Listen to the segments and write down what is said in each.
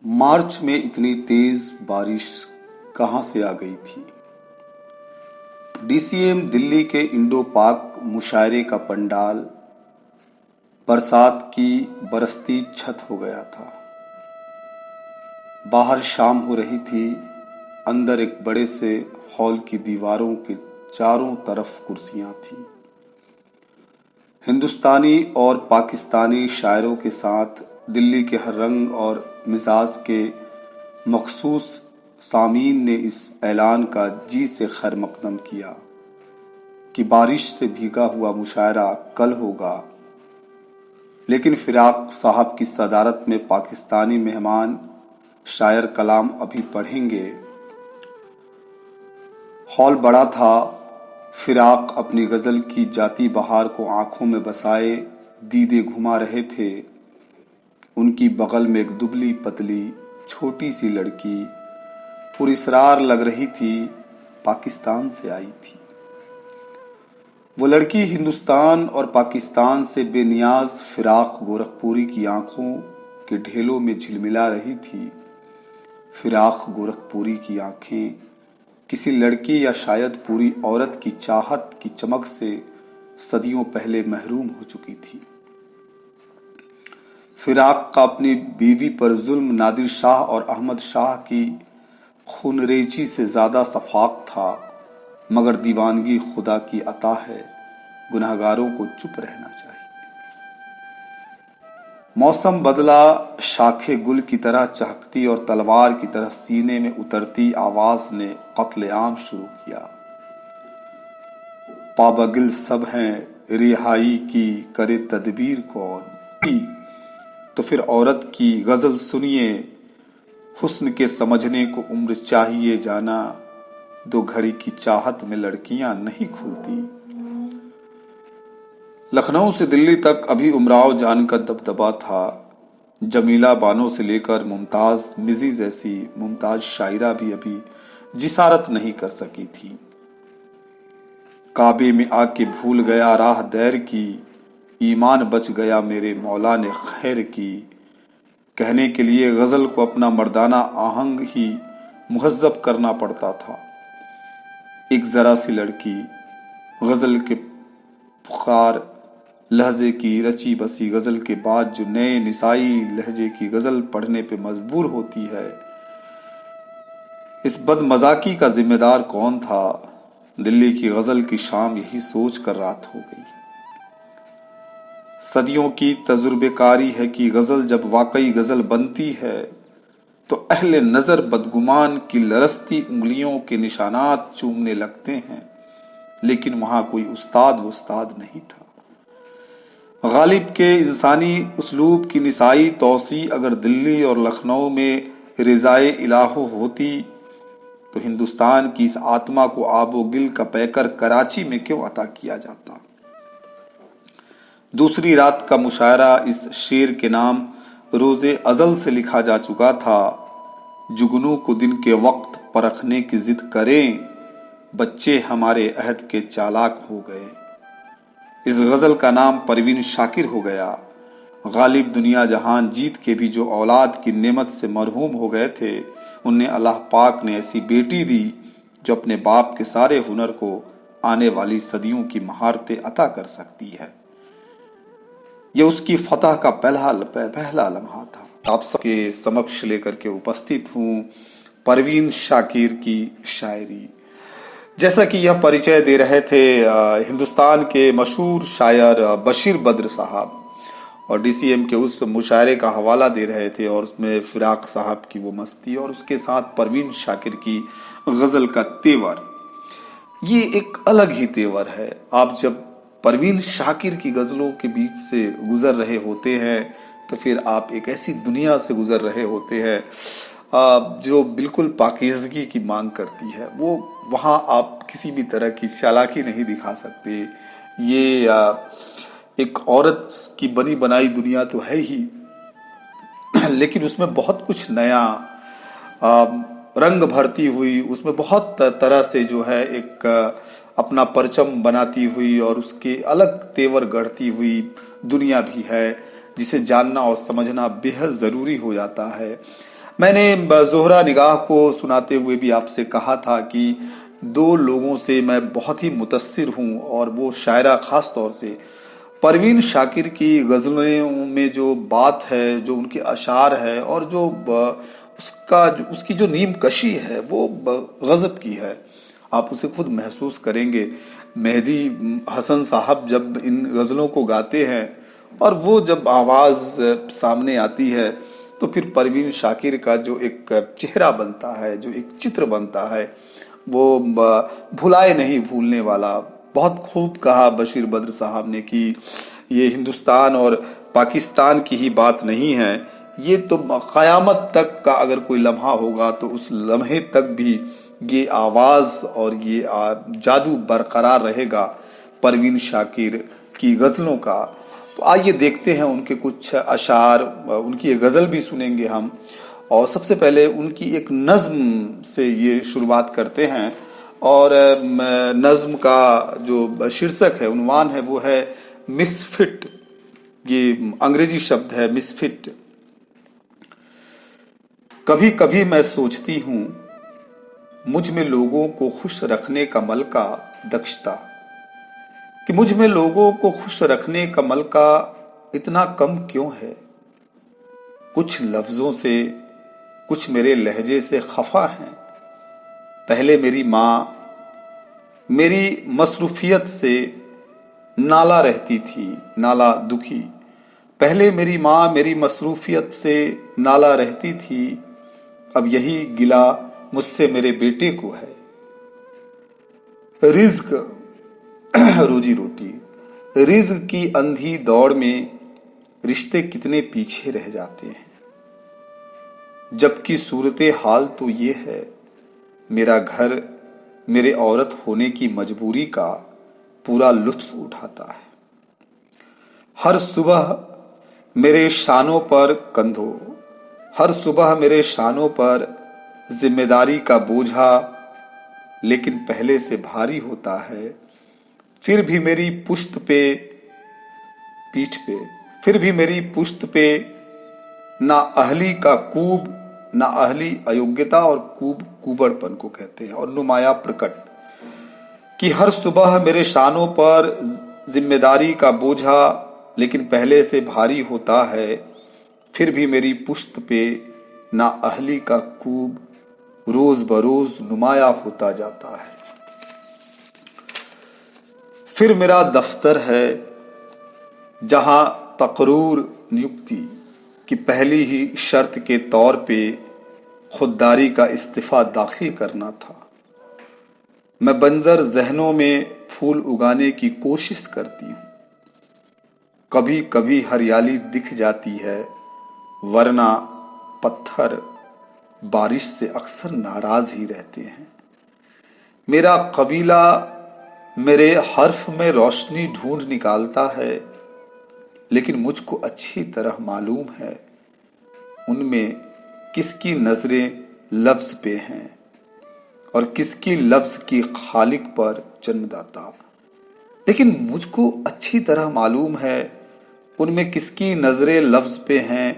मार्च में इतनी तेज बारिश कहां से आ गई थी। डीसीएम दिल्ली के इंडो पाक मुशायरे का पंडाल बरसात की बरसती छत हो गया था। बाहर शाम हो रही थी। अंदर एक बड़े से हॉल की दीवारों के चारों तरफ कुर्सियां थीं। हिंदुस्तानी और पाकिस्तानी शायरों के साथ दिल्ली के हर रंग और मिजाज के मखसूस सामीन ने इस ऐलान का जी से खैर मकदम किया कि बारिश से भीगा हुआ मुशायरा कल होगा, लेकिन फिराक साहब की सदारत में पाकिस्तानी मेहमान शायर कलाम अभी पढ़ेंगे। हॉल बड़ा था। फिराक अपनी गजल की जाती बहार को आंखों में बसाए दीदे घुमा रहे थे। उनकी बगल में एक दुबली पतली छोटी सी लड़की पुरस्रार लग रही थी, पाकिस्तान से आई थी। वो लड़की हिंदुस्तान और पाकिस्तान से बेनियाज फिराक गोरखपुरी की आंखों के ढेलों में झिलमिला रही थी। फिराक गोरखपुरी की आंखें किसी लड़की या शायद पूरी औरत की चाहत की चमक से सदियों पहले महरूम हो चुकी थी। फिराक का अपनी बीवी पर जुल्म नादिर शाह और अहमद शाह की खूनरेजी से ज्यादा सफाक था, मगर दीवानगी खुदा की अता है, गुनहगारों को चुप रहना चाहिए। मौसम बदला, शाखे गुल की तरह चहकती और तलवार की तरह सीने में उतरती आवाज ने कत्लेआम शुरू किया। पाबगिल सब हैं, रिहाई की करे तदबीर कौन। तो फिर औरत की गजल सुनिए, हुस्न के समझने को उम्र चाहिए जाना, दो घड़ी की चाहत में लड़कियां नहीं खुलती। लखनऊ से दिल्ली तक अभी उमराव जान का दबदबा था। जमीला बानो से लेकर मुमताज मिजी जैसी मुमताज शायरा भी अभी जिसारत नहीं कर सकी थी। काबे में आके भूल गया राह दैर की, ईमान बच गया मेरे मौला ने खैर की। कहने के लिए गजल को अपना मर्दाना आहंग ही मुहज्जब करना पड़ता था। एक जरा सी लड़की गजल के पुकार लहजे की रची बसी गजल के बाद जो नए निसाई लहजे की गजल पढ़ने पे मजबूर होती है, इस बदमजाकी का जिम्मेदार कौन था। दिल्ली की गजल की शाम यही सोच कर रात हो गई। सदियों की तजुर्बेकारी है कि गजल जब वाकई गजल बनती है तो अहले नजर बदगुमान की लरसती उंगलियों के निशानात चूमने लगते हैं, लेकिन वहां कोई उस्ताद नहीं था। गालिब के इंसानी उसलूब की निसाई तौसी अगर दिल्ली और लखनऊ में रिजाए इलाहो होती तो हिंदुस्तान की इस आत्मा को आबोगिल का पैकर कराची में क्यों अता किया जाता। दूसरी रात का मुशायरा इस शेर के नाम रोजे अजल से लिखा जा चुका था। जुगनू को दिन के वक्त परखने की जिद करें, बच्चे हमारे अहद के चालाक हो गए। इस गजल का नाम परवीन शाकिर हो गया। गालिब दुनिया जहान जीत के भी जो औलाद की नेमत से मरहूम हो गए थे, उन्हें अल्लाह पाक ने ऐसी बेटी दी जो अपने बाप के सारे हुनर को आने वाली सदियों की महारतें अता कर सकती है। यह उसकी फतह का पहला लम्हा था। आप सबके समक्ष लेकर के उपस्थित हूं परवीन शाकिर की शायरी। जैसा कि यह परिचय दे रहे थे हिंदुस्तान के मशहूर शायर बशीर बद्र साहब, और डीसीएम के उस मुशायरे का हवाला दे रहे थे, और उसमें फिराक साहब की वो मस्ती और उसके साथ परवीन शाकिर की गजल का तेवर, ये एक अलग ही तेवर है। आप जब परवीन शाकिर की गजलों के बीच से गुजर रहे होते हैं तो फिर आप एक ऐसी दुनिया से गुजर रहे होते हैं जो बिल्कुल पाकीज़गी की मांग करती है। वो वहाँ आप किसी भी तरह की चालाकी नहीं दिखा सकते। ये एक औरत की बनी बनाई दुनिया तो है ही, लेकिन उसमें बहुत कुछ नया रंग भरती हुई, उसमें बहुत तरह से जो है एक अपना परचम बनाती हुई और उसके अलग तेवर गढ़ती हुई दुनिया भी है, जिसे जानना और समझना बेहद ज़रूरी हो जाता है। मैंने जोहरा निगाह को सुनाते हुए भी आपसे कहा था कि दो लोगों से मैं बहुत ही मुतस्सिर हूँ, और वो शायरा खास तौर से परवीन शाकिर की गज़लों में जो बात है, जो उनके अशार है, और जो उसकी जो नीम कशी है वो गज़ब की है। आप उसे खुद महसूस करेंगे। मेहदी हसन साहब जब इन गज़लों को गाते हैं और वो जब आवाज़ सामने आती है, तो फिर परवीन शाकिर का जो एक चेहरा बनता है, जो एक चित्र बनता है, वो भुलाए नहीं भूलने वाला। बहुत खूब कहा बशीर बद्र साहब ने कि ये हिंदुस्तान और पाकिस्तान की ही बात नहीं है, ये तो क़यामत तक का अगर कोई लम्हा होगा तो उस लम्हे तक भी ये आवाज़ और ये जादू बरकरार रहेगा परवीन शाकिर की गज़लों का। तो आइए देखते हैं उनके कुछ अशार, उनकी एक गज़ल भी सुनेंगे हम। और सबसे पहले उनकी एक नज़्म से ये शुरुआत करते हैं, और नज़्म का जो शीर्षक है, उन्वान है, वो है मिसफिट। ये अंग्रेजी शब्द है मिसफिट। कभी कभी मैं सोचती हूँ मुझ में लोगों को खुश रखने का मलका दक्षता, कि मुझ में लोगों को खुश रखने का मलका इतना कम क्यों है। कुछ लफ्जों से, कुछ मेरे लहजे से खफा हैं। पहले मेरी माँ मेरी मसरूफियत से नाला रहती थी, नाला दुखी। पहले मेरी माँ मेरी मसरूफियत से नाला रहती थी, अब यही गिला मुझसे मेरे बेटे को है। रिज्क रोजी रोटी, रिज्क की अंधी दौड़ में रिश्ते कितने पीछे रह जाते हैं, जबकि सूरते हाल तो ये है, मेरा घर मेरे औरत होने की मजबूरी का पूरा लुत्फ उठाता है। हर सुबह मेरे शानों पर कंधों, हर सुबह मेरे शानों पर जिम्मेदारी का बोझा लेकिन पहले से भारी होता है। फिर भी मेरी पुश्त पे, पीठ पे, फिर भी मेरी पुश्त पे ना अहली का कूब, ना अहली अयोग्यता, और कूब कुबड़पन को कहते हैं, और नुमाया प्रकट, कि हर सुबह मेरे शानों पर जिम्मेदारी का बोझा लेकिन पहले से भारी होता है। फिर भी मेरी पुश्त पे ना अहली का कूब रोज बरोज नुमाया होता जाता है। फिर मेरा दफ्तर है जहां तकरूर नियुक्ति की पहली ही शर्त के तौर पे खुददारी का इस्तीफा दाखिल करना था। मैं बंजर जहनों में फूल उगाने की कोशिश करती हूँ। कभी कभी हरियाली दिख जाती है, वरना पत्थर बारिश से अक्सर नाराज ही रहते हैं। मेरा कबीला मेरे हर्फ में रोशनी ढूंढ निकालता है, लेकिन मुझको अच्छी तरह मालूम है उनमें किसकी नजरें लफ्ज पे हैं और किसकी लफ्ज की खालिक पर जन्मदाता। लेकिन मुझको अच्छी तरह मालूम है उनमें किसकी नजरें लफ्ज पे हैं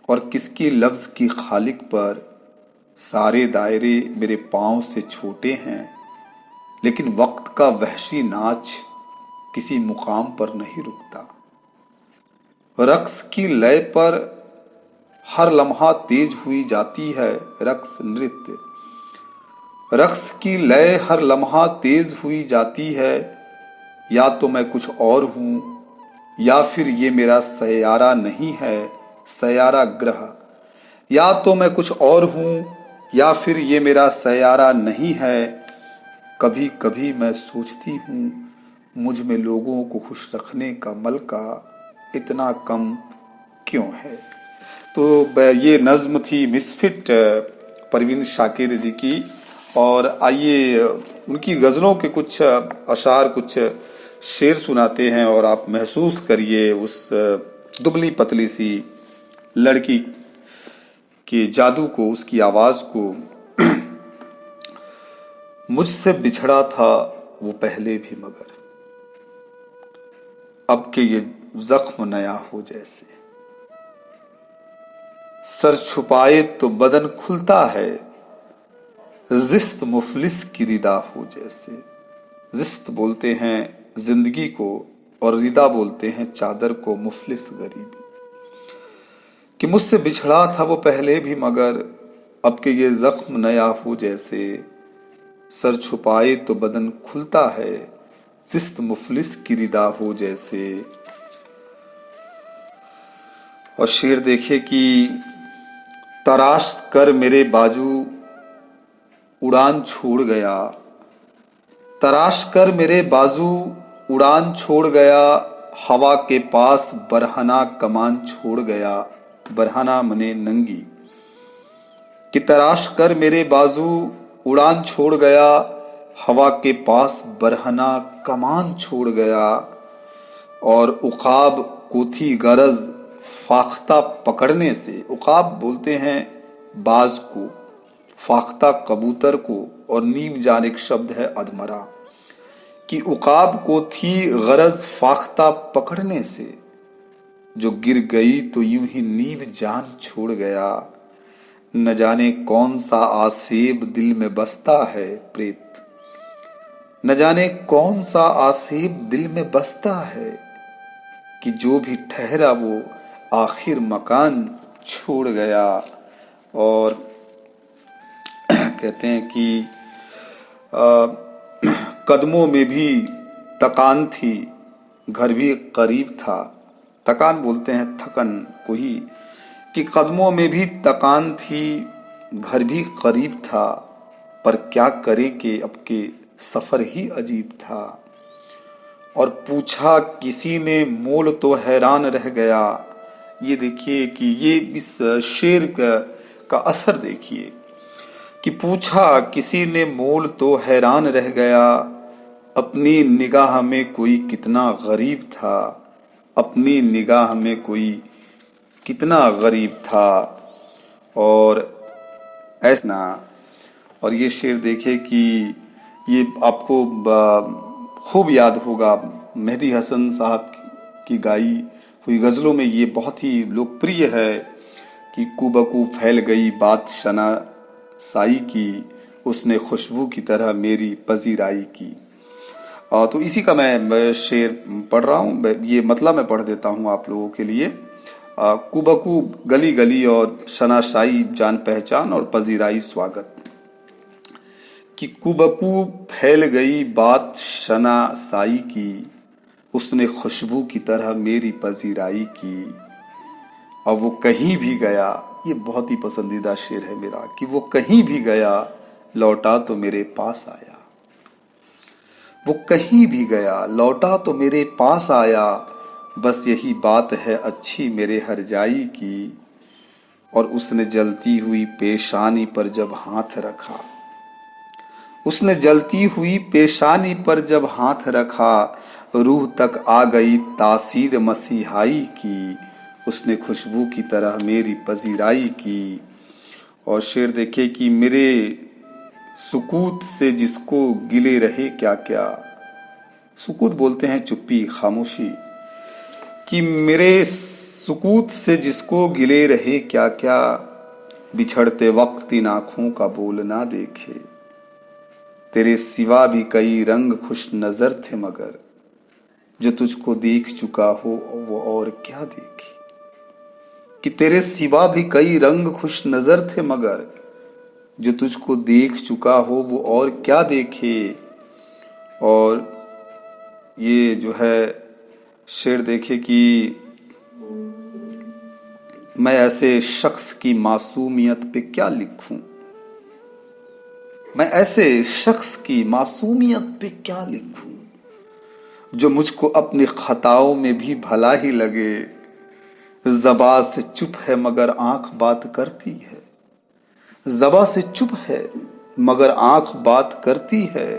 और किसकी लफ्ज की खालिक पर। सारे दायरे मेरे पांव से छोटे हैं, लेकिन वक्त का वहशी नाच किसी मुकाम पर नहीं रुकता। रक्स की लय पर हर लम्हा तेज हुई जाती है, रक्स नृत्य, रक्स की लय हर लम्हा तेज हुई जाती है। या तो मैं कुछ और हूं, या फिर ये मेरा सैयारा नहीं है, सैयारा ग्रह। या तो मैं कुछ और हूं, या फिर ये मेरा सैयारा नहीं है। कभी कभी मैं सोचती हूँ मुझ में लोगों को खुश रखने का मलका इतना कम क्यों है। तो ये नज़्म थी मिसफिट परवीन शाकिर जी की। और आइए उनकी गज़लों के कुछ अशार, कुछ शेर सुनाते हैं, और आप महसूस करिए उस दुबली पतली सी लड़की के जादू को, उसकी आवाज़ को। मुझसे बिछड़ा था वो पहले भी, मगर अब के ये जख्म नया हो जैसे। सर छुपाए तो बदन खुलता है, जिस्त मुफलिस की रिदा हो जैसे। जिस्त बोलते हैं जिंदगी को और रिदा बोलते हैं चादर को, मुफलिस गरीबी। कि मुझसे बिछड़ा था वो पहले भी मगर अब के ये जख्म नया हो जैसे। सर छुपाए तो बदन खुलता है, जिस्त मुफलिस की रिदा हो जैसे। और शेर देखे कि तराश कर मेरे बाजू उड़ान छोड़ गया, तराश कर मेरे बाजू उड़ान छोड़ गया, हवा के पास बरहना कमान छोड़ गया। बरहना मने नंगी। कि तराश कर मेरे बाजू उड़ान छोड़ गया, हवा के पास बरहना कमान छोड़ गया। और उकाब को थी गरज फाख्ता पकड़ने से। उकाब बोलते हैं बाज को, फाख्ता कबूतर को, और नीम जान एक शब्द है अधमरा। कि उकाब को थी गरज फाख्ता पकड़ने से, जो गिर गई तो यूं ही नीम जान छोड़ गया। न जाने कौन सा आसेब दिल में बसता है प्रेत, न जाने कौन सा आसेब दिल में बसता है, कि जो भी ठहरा वो आखिर मकान छोड़ गया। और कहते हैं कि कदमों में भी तकान थी, घर भी करीब था। तकान बोलते हैं थकन को ही। कि कदमों में भी तकान थी, घर भी करीब था, पर क्या करे कि अब के सफर ही अजीब था। और पूछा किसी ने मोल तो हैरान रह गया। ये देखिए कि ये इस शेर का असर देखिए कि पूछा किसी ने मोल तो हैरान रह गया, अपनी निगाह में कोई कितना गरीब था, अपनी निगाह में कोई कितना गरीब था। और ऐसा, और ये शेर देखे कि ये आपको खूब याद होगा, मेहदी हसन साहब की गाई हुई गज़लों में ये बहुत ही लोकप्रिय है कि कुबकू फैल गई बात शना साई की, उसने खुशबू की तरह मेरी पजीराई की। तो इसी का मैं शेर पढ़ रहा हूँ। ये मतलब मैं पढ़ देता हूँ आप लोगों के लिए। कुबकू गली गली और शनाशाई जान पहचान और पजीराई स्वागत। कि कुबकू फैल गई बात शनासाई की, उसने खुशबू की तरह मेरी पजीराई की। और वो कहीं भी गया, ये बहुत ही पसंदीदा शेर है मेरा, कि वो कहीं भी गया लौटा तो मेरे पास आया। वो कहीं भी गया लौटा तो मेरे पास आया, बस यही बात है अच्छी मेरे हरजाई की। और उसने जलती हुई पेशानी पर जब हाथ रखा, उसने जलती हुई पेशानी पर जब हाथ रखा, रूह तक आ गई तासीर मसीहाई की, उसने खुशबू की तरह मेरी पजीराई की। और शेर देखे कि मेरे सुकूत से जिसको गिले रहे क्या क्या। सुकूत बोलते हैं चुप्पी, खामोशी। कि मेरे सुकूत से जिसको गिले रहे क्या क्या, बिछड़ते वक्त इन आंखों का बोल ना देखे। तेरे सिवा भी कई रंग खुश नजर थे मगर, जो तुझको देख चुका हो वो और क्या देखे। कि तेरे सिवा भी कई रंग खुश नजर थे मगर, जो तुझको देख चुका हो वो और क्या देखे। और ये जो है शेर देखे कि मैं ऐसे शख्स की मासूमियत पे क्या लिखूं, मैं ऐसे शख्स की मासूमियत पे क्या लिखूं, जो मुझको अपनी खताओं में भी भला ही लगे। ज़बां से चुप है मगर आंख बात करती है, ज़बां से चुप है मगर आंख बात करती है।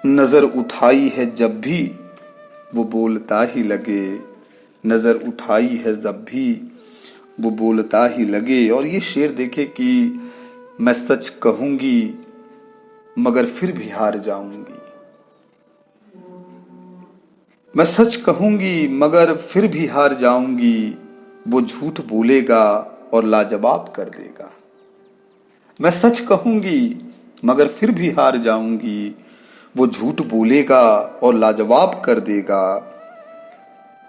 नजर उठाई है जब भी वो बोलता ही लगे, नजर उठाई है जब भी वो बोलता ही लगे। और ये शेर देखे कि मैं सच कहूंगी मगर फिर भी हार जाऊंगी, मैं सच कहूंगी मगर फिर भी हार जाऊंगी। वो झूठ बोलेगा और लाजवाब कर देगा। मैं सच कहूंगी मगर फिर भी हार जाऊंगी, वो झूठ बोलेगा और लाजवाब कर देगा।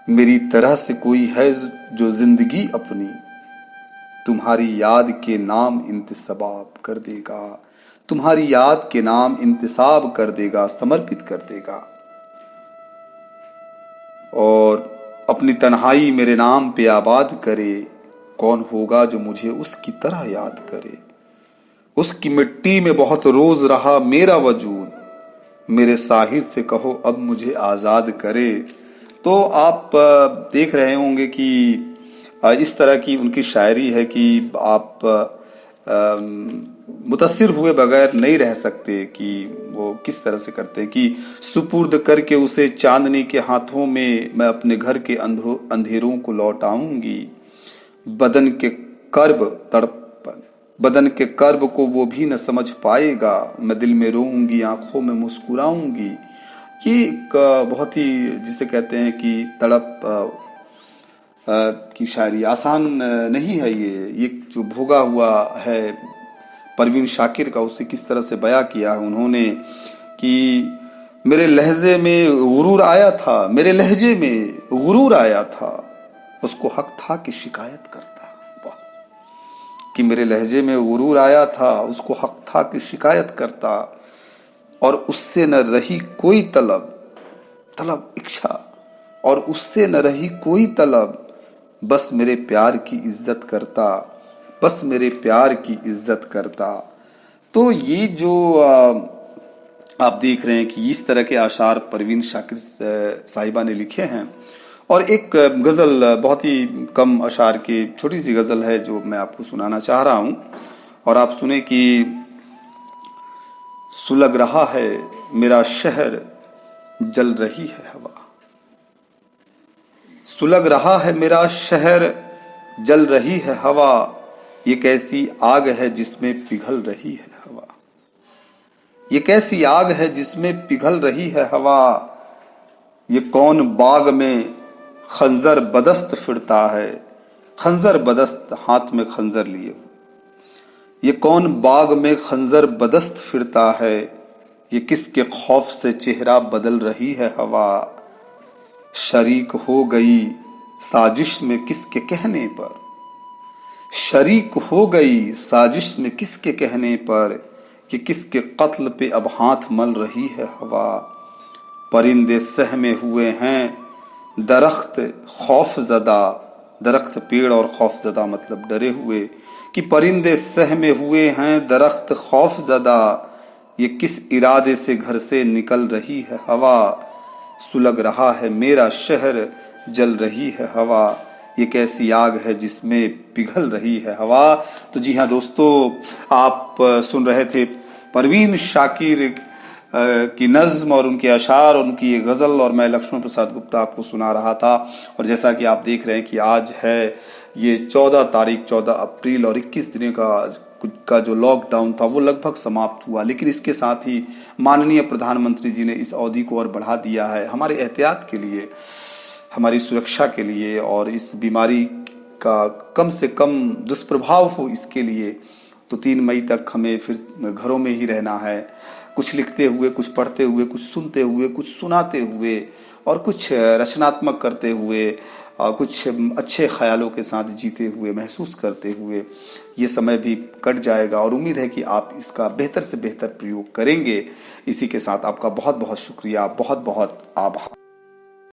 मेरी तरह से कोई है जो जिंदगी अपनी तुम्हारी याद के नाम इंतसाब कर देगा, तुम्हारी याद के नाम इंतसाब कर देगा, समर्पित कर देगा। और अपनी तन्हाई मेरे नाम पे आबाद करे, कौन होगा जो मुझे उसकी तरह याद करे। उसकी मिट्टी में बहुत रोज रहा मेरा वजूद, मेरे साहिर से कहो अब मुझे आज़ाद करे। तो आप देख रहे होंगे कि इस तरह की उनकी शायरी है कि आप मुतासिर हुए बगैर नहीं रह सकते कि वो किस तरह से करते हैं कि सुपुर्द करके उसे चांदनी के हाथों में मैं अपने घर के अंधेरों को लौटाऊंगी। बदन के कर्ब तड़पन, बदन के कर्ब को वो भी न समझ पाएगा, मैं दिल में रोऊंगी आंखों में मुस्कुराऊंगी। ये एक बहुत ही जिसे कहते हैं कि तड़प की शायरी आसान नहीं है। ये जो भोगा हुआ है परवीन शाकिर का, उसे किस तरह से बयां किया है उन्होंने कि मेरे लहजे में गुरूर आया था, मेरे लहजे में गुरूर आया था, उसको हक था कि शिकायत करता। वाह, कि मेरे लहजे में गुरूर आया था, उसको हक था कि शिकायत करता। और उससे न रही कोई तलब इच्छा, और उससे न रही कोई तलब, बस मेरे प्यार की इज्जत करता, बस मेरे प्यार की इज्जत करता। तो ये जो आप देख रहे हैं कि इस तरह के आशार परवीन शाकिर साहिबा ने लिखे हैं। और एक गज़ल, बहुत ही कम अशार की छोटी सी गज़ल है जो मैं आपको सुनाना चाह रहा हूँ, और आप सुने कि सुलग रहा है मेरा शहर, जल रही है हवा। सुलग रहा है मेरा शहर, जल रही है हवा, ये कैसी आग है जिसमें पिघल रही है हवा। ये कैसी आग है जिसमें पिघल रही है हवा। ये कौन बाग में खंजर बदस्त फिरता है, खंजर बदस्त हाथ में खंजर लिए हुए। ये कौन बाग में खंजर बदस्त फिरता है, ये किसके खौफ से चेहरा बदल रही है हवा। शरीक हो गई साजिश में किसके कहने पर, शरीक हो गई साजिश में किसके कहने पर, कि किसके कत्ल पे अब हाथ मल रही है हवा। परिंदे सहमे हुए हैं दरख्त खौफ ज़दा, दरख्त पेड़ और खौफ ज़दा मतलब डरे हुए, कि परिंदे सहमे हुए हैं दरख्त खौफ ज़दा, ये किस इरादे से घर से निकल रही है हवा। सुलग रहा है मेरा शहर, जल रही है हवा, ये कैसी आग है जिसमें पिघल रही है हवा। तो जी हाँ दोस्तों, आप सुन रहे थे परवीन शाकिर की नज्म और उनके अशार और उनकी ये गज़ल, और मैं लक्ष्मण प्रसाद गुप्ता आपको सुना रहा था। और जैसा कि आप देख रहे हैं कि आज है ये 14 तारीख 14 अप्रैल, और 21 दिन का जो लॉकडाउन था वो लगभग समाप्त हुआ। लेकिन इसके साथ ही माननीय प्रधानमंत्री जी ने इस अवधि को और बढ़ा दिया है हमारे एहतियात के लिए, हमारी सुरक्षा के लिए, और इस बीमारी का कम से कम दुष्प्रभाव हो इसके लिए। तो 3 मई तक हमें फिर घरों में ही रहना है, कुछ लिखते हुए, कुछ पढ़ते हुए, कुछ सुनते हुए, कुछ सुनाते हुए, और कुछ रचनात्मक करते हुए, कुछ अच्छे ख्यालों के साथ जीते हुए, महसूस करते हुए ये समय भी कट जाएगा। और उम्मीद है कि आप इसका बेहतर से बेहतर प्रयोग करेंगे। इसी के साथ आपका बहुत बहुत शुक्रिया, बहुत बहुत आभार।